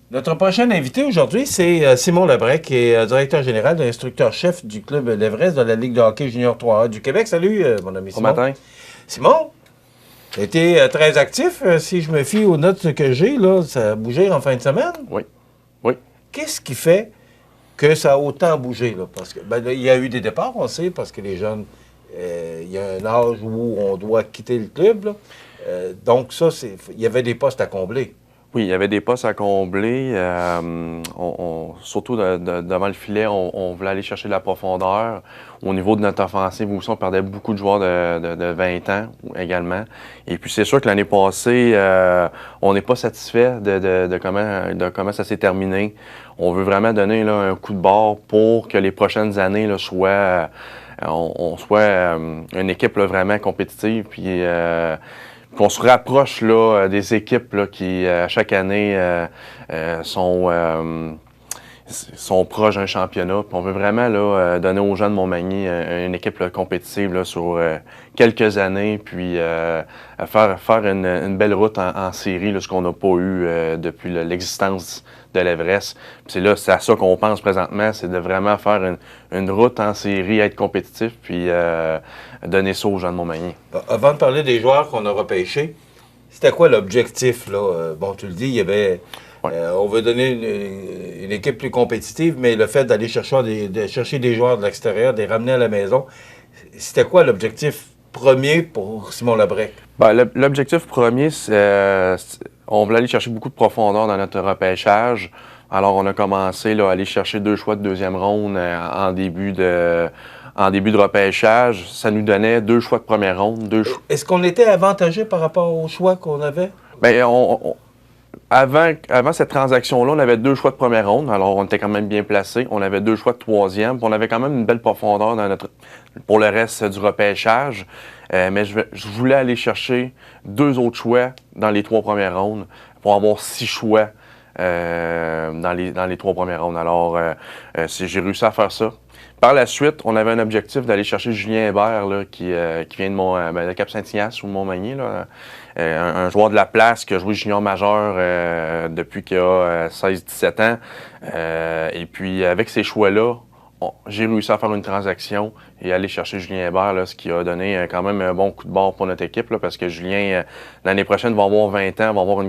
Notre prochain invité aujourd'hui, c'est Simon Labrec, qui est directeur général et instructeur-chef du club l'Everest de la Ligue de hockey junior 3A du Québec. Salut, mon ami Bon Simon. matin. Simon, tu as été très actif. Si je me fie aux notes que j'ai, là, ça a bougé en fin de semaine. Oui. Oui. Qu'est-ce qui fait que ça a autant bougé? Là? Parce que, là, il y a eu des départs, on sait, parce que les jeunes, il y a un âge où on doit quitter le club. Là. Donc ça, il y avait des postes à combler. Oui, il y avait des postes à combler. Surtout devant le filet, on voulait aller chercher de la profondeur. Au niveau de notre offensive aussi, on perdait beaucoup de joueurs de 20 ans également. Et puis c'est sûr que l'année passée, on n'est pas satisfait de comment ça s'est terminé. On veut vraiment donner là, un coup de barre pour que les prochaines années là, on soit une équipe là, vraiment compétitive. Puis qu'on se rapproche là, des équipes là, qui, chaque année, sont proches d'un championnat. Puis on veut vraiment là, donner aux gens de Montmagny une équipe là, compétitive là, sur quelques années, puis faire une belle route en série, là, ce qu'on n'a pas eu depuis l'existence de l'Everest. Puis c'est à ça qu'on pense présentement, c'est de vraiment faire une route en série, être compétitif, puis donner ça aux gens de Montmagny. Avant de parler des joueurs qu'on a repêchés, c'était quoi l'objectif? Là? Bon, tu le dis, il y avait... Ouais. On veut donner une équipe plus compétitive, mais le fait d'aller chercher des joueurs de l'extérieur, de les ramener à la maison, c'était quoi l'objectif premier pour Simon Labrec? Ben, l'objectif premier, on voulait aller chercher beaucoup de profondeur dans notre repêchage. Alors, on a commencé là, à aller chercher 2 choix de deuxième ronde en début de repêchage. Ça nous donnait 2 choix de première ronde. Est-ce qu'on était avantagé par rapport au choix qu'on avait? Bien, avant cette transaction-là, on avait 2 choix de première ronde. Alors, on était quand même bien placés. On avait 2 choix de troisième. Puis on avait quand même une belle profondeur pour le reste du repêchage. Mais je voulais aller chercher 2 autres choix dans les 3 premières rondes pour avoir 6 choix dans les 3 premières rondes. Alors, j'ai réussi à faire ça. Par la suite, on avait un objectif d'aller chercher Julien Hébert, là, qui vient de Cap-Saint-Ignace ou de Montmagny, là, un joueur de la place qui a joué junior majeur depuis qu'il a 16-17 ans. Et puis, avec ces choix-là, j'ai réussi à faire une transaction et aller chercher Julien Hébert, là, ce qui a donné quand même un bon coup de barre pour notre équipe, là, parce que Julien, l'année prochaine, va avoir 20 ans, va avoir un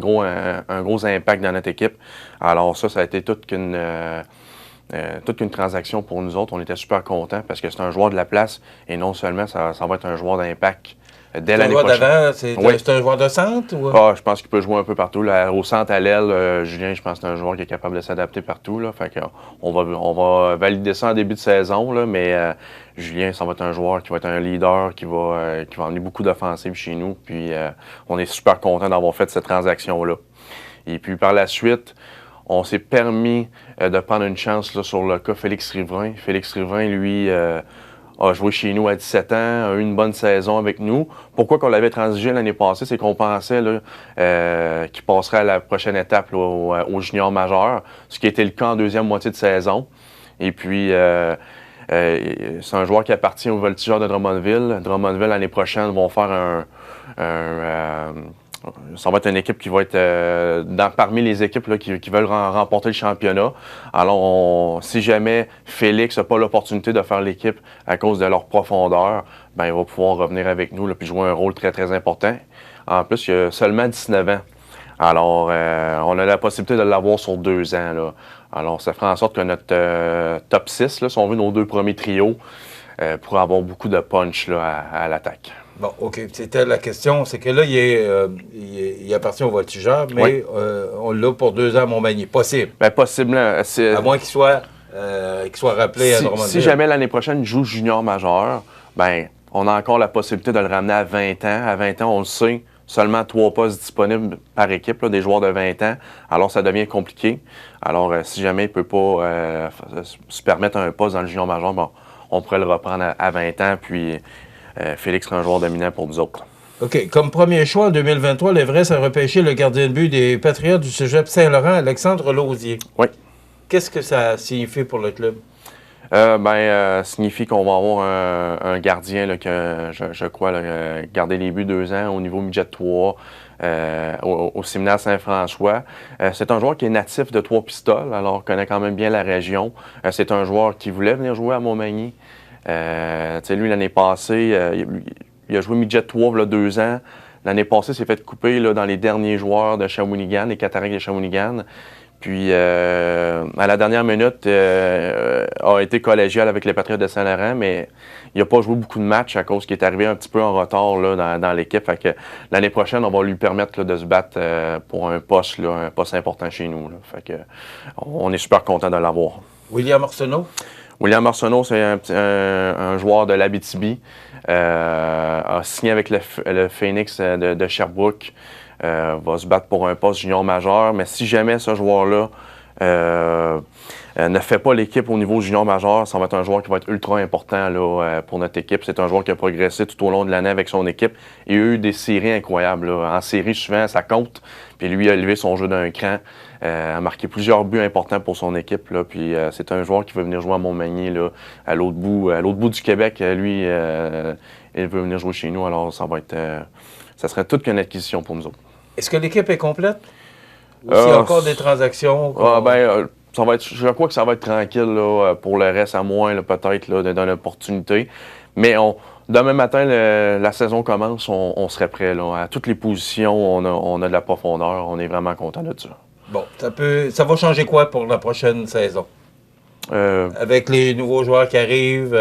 gros impact dans notre équipe. Alors ça a été toute qu'une transaction pour nous autres. On était super contents parce que c'est un joueur de la place et non seulement ça va être un joueur d'impact dès l'année prochaine. C'est un joueur de centre? Ou... Je pense qu'il peut jouer un peu partout. Là, au centre, à l'aile, Julien, je pense que c'est un joueur qui est capable de s'adapter partout. Là. Fait on va valider ça en début de saison, là, mais Julien, ça va être un joueur qui va être un leader, qui va amener beaucoup d'offensives chez nous. Puis on est super content d'avoir fait cette transaction-là. Et puis par la suite, on s'est permis de prendre une chance là, sur le cas Félix Riverain. Félix Riverain, lui, a joué chez nous à 17 ans, a eu une bonne saison avec nous. Pourquoi qu'on l'avait transigé l'année passée, c'est qu'on pensait qu'il passerait à la prochaine étape là, au junior majeur, ce qui était le cas en deuxième moitié de saison. Et puis, c'est un joueur qui appartient au Voltigeurs de Drummondville. Drummondville, l'année prochaine, vont faire ça va être une équipe qui va être parmi les équipes là, qui veulent remporter le championnat. Alors, si jamais Félix n'a pas l'opportunité de faire l'équipe à cause de leur profondeur, ben il va pouvoir revenir avec nous et jouer un rôle très, très important. En plus, il a seulement 19 ans. Alors, on a la possibilité de l'avoir sur 2 ans. Là. Alors, ça fera en sorte que notre top 6, là, si on veut, nos 2 premiers trios, pourraient avoir beaucoup de punch là, à l'attaque. Bon, OK. C'était la question. C'est que là, il appartient au Voltigeur, mais Oui. on l'a pour 2 ans à Montmagny. Possible. Bien, possiblement. À moins qu'il soit rappelé à Drummondville. Si jamais l'année prochaine il joue junior majeur, ben on a encore la possibilité de le ramener à 20 ans. À 20 ans, on le sait, seulement 3 postes disponibles par équipe, là, des joueurs de 20 ans. Alors, ça devient compliqué. Alors, si jamais il ne peut pas se permettre un poste dans le junior majeur, bon, on pourrait le reprendre à 20 ans, puis Félix sera un joueur dominant pour nous autres. OK. Comme premier choix en 2023, l'Everest a repêché le gardien de but des Patriotes du Cégep Saint-Laurent, Alexandre Lausier. Oui. Qu'est-ce que ça signifie pour le club? Signifie qu'on va avoir un gardien là, que je crois garder les buts 2 ans au niveau midget 3, au séminaire Saint-François. C'est un joueur qui est natif de Trois-Pistoles, alors connaît quand même bien la région. C'est un joueur qui voulait venir jouer à Montmagny. Lui, l'année passée, il a joué midget 3 il y a 2 ans. L'année passée, il s'est fait couper là, dans les derniers joueurs de Shawinigan, les Cataractes de Shawinigan. Puis, à la dernière minute, a été collégial avec les Patriotes de Saint-Laurent, mais il n'a pas joué beaucoup de matchs à cause qu'il est arrivé un petit peu en retard là, dans l'équipe. Fait que l'année prochaine, on va lui permettre là, de se battre pour un poste important chez nous. Là. Fait que, on est super content de l'avoir. William Arsenault? William Arsenault, c'est un joueur de l'Abitibi. A signé avec le Phoenix de Sherbrooke. Va se battre pour un poste junior majeur. Mais si jamais ce joueur-là ne fait pas l'équipe au niveau junior majeur, ça va être un joueur qui va être ultra important là, pour notre équipe. C'est un joueur qui a progressé tout au long de l'année avec son équipe. Il a eu des séries incroyables. Là. En série, souvent, ça compte. Puis lui, il a élevé son jeu d'un cran. A marqué plusieurs buts importants pour son équipe. Là. Puis c'est un joueur qui veut venir jouer à Montmagny, là, à l'autre bout du Québec. Lui, il veut venir jouer chez nous. Alors, ça serait toute qu'une acquisition pour nous autres. Est-ce que l'équipe est complète? Ou s'il y a encore des transactions? Je crois que ça va être tranquille là, pour le reste, à moins peut-être dans l'opportunité. Mais demain matin, la saison commence, on serait prêt. Là. À toutes les positions, on a de la profondeur. On est vraiment content de ça. Bon, ça va changer quoi pour la prochaine saison? Avec les nouveaux joueurs qui arrivent.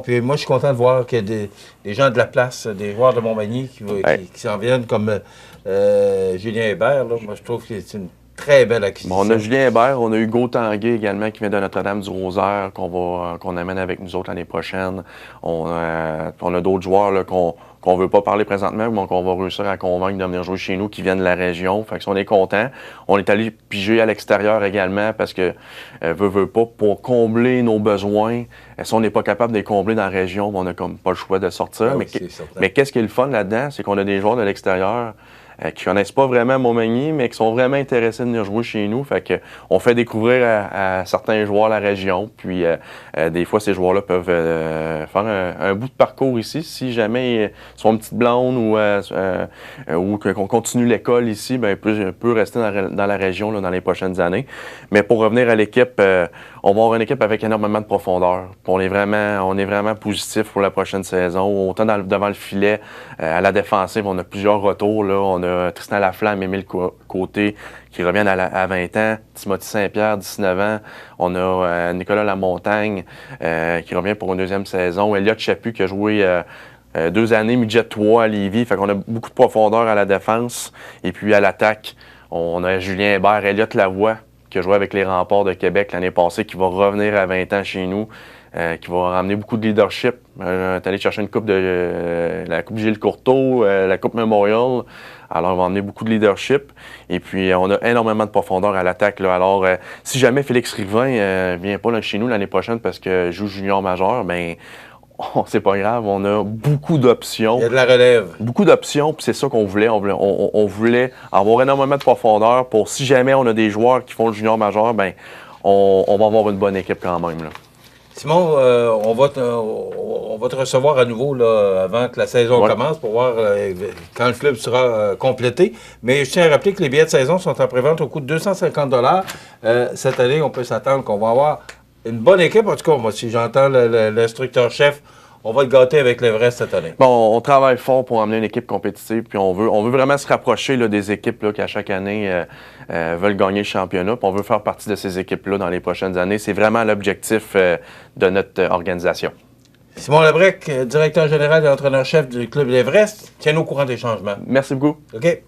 Puis moi, je suis content de voir qu'il y a des gens de la place, des joueurs de Montmagny qui s'en viennent comme Julien Hébert. Là. Moi, je trouve que c'est une très belle acquisition. Bon, on a Julien Hébert, on a Hugo Tanguay également qui vient de Notre-Dame-du-Rosaire qu'on amène avec nous autres l'année prochaine. On a d'autres joueurs là, qu'on veut pas parler présentement, mais qu'on va réussir à convaincre de venir jouer chez nous, qui viennent de la région. Fait que on est content. On est allé piger à l'extérieur également parce que veut pas, pour combler nos besoins. Si on n'est pas capable de les combler dans la région, on n'a comme pas le choix de sortir. Mais qu'est-ce qui est le fun là-dedans, c'est qu'on a des joueurs de l'extérieur qui connaissent pas vraiment Montmagny, mais qui sont vraiment intéressés de venir jouer chez nous. Fait que on fait découvrir à certains joueurs la région. Puis des fois, ces joueurs-là peuvent faire un bout de parcours ici. Si jamais ils sont une petite blonde ou qu'on continue l'école ici, ben peut rester dans la région là, dans les prochaines années. Mais pour revenir à l'équipe, on va avoir une équipe avec énormément de profondeur. On est vraiment positif pour la prochaine saison. Autant devant le filet, à la défensive, on a plusieurs retours. Là. On a Tristan Laflamme, Émile Côté qui reviennent à 20 ans. Timothy Saint-Pierre, 19 ans. On a Nicolas Lamontagne qui revient pour une deuxième saison. Elliott Chaput qui a joué 2 années midget 3 à Lévis. Fait qu'on a beaucoup de profondeur à la défense. Et puis à l'attaque, on a Julien Hébert, Elliott Lavoie qui a joué avec les Remparts de Québec l'année passée, qui va revenir à 20 ans chez nous, qui va ramener beaucoup de leadership. On est allé chercher une coupe la Coupe Gilles Courteau, la Coupe Memorial. Alors, on va emmener beaucoup de leadership. Et puis, on a énormément de profondeur à l'attaque. Là. Alors, si jamais Félix Rivin vient pas là, chez nous l'année prochaine parce qu'il joue junior majeur, bien, c'est pas grave, on a beaucoup d'options. Il y a de la relève. Beaucoup d'options, puis c'est ça qu'on voulait. On voulait avoir énormément de profondeur pour si jamais on a des joueurs qui font le junior majeur, bien, on va avoir une bonne équipe quand même. Là. Simon, on va te recevoir à nouveau là, avant que la saison commence pour voir quand le club sera complété. Mais je tiens à rappeler que les billets de saison sont en prévente au coût de 250 $. Cette année, on peut s'attendre qu'on va avoir une bonne équipe. En tout cas, moi, si j'entends l'instructeur-chef, on va le gâter avec l'Everest cette année. Bon, on travaille fort pour amener une équipe compétitive, puis on veut vraiment se rapprocher là, des équipes là, qui, à chaque année, veulent gagner le championnat. Puis on veut faire partie de ces équipes-là dans les prochaines années. C'est vraiment l'objectif de notre organisation. Simon Labrec, directeur général et entraîneur-chef du club l'Everest, tiens-nous au courant des changements. Merci beaucoup. OK.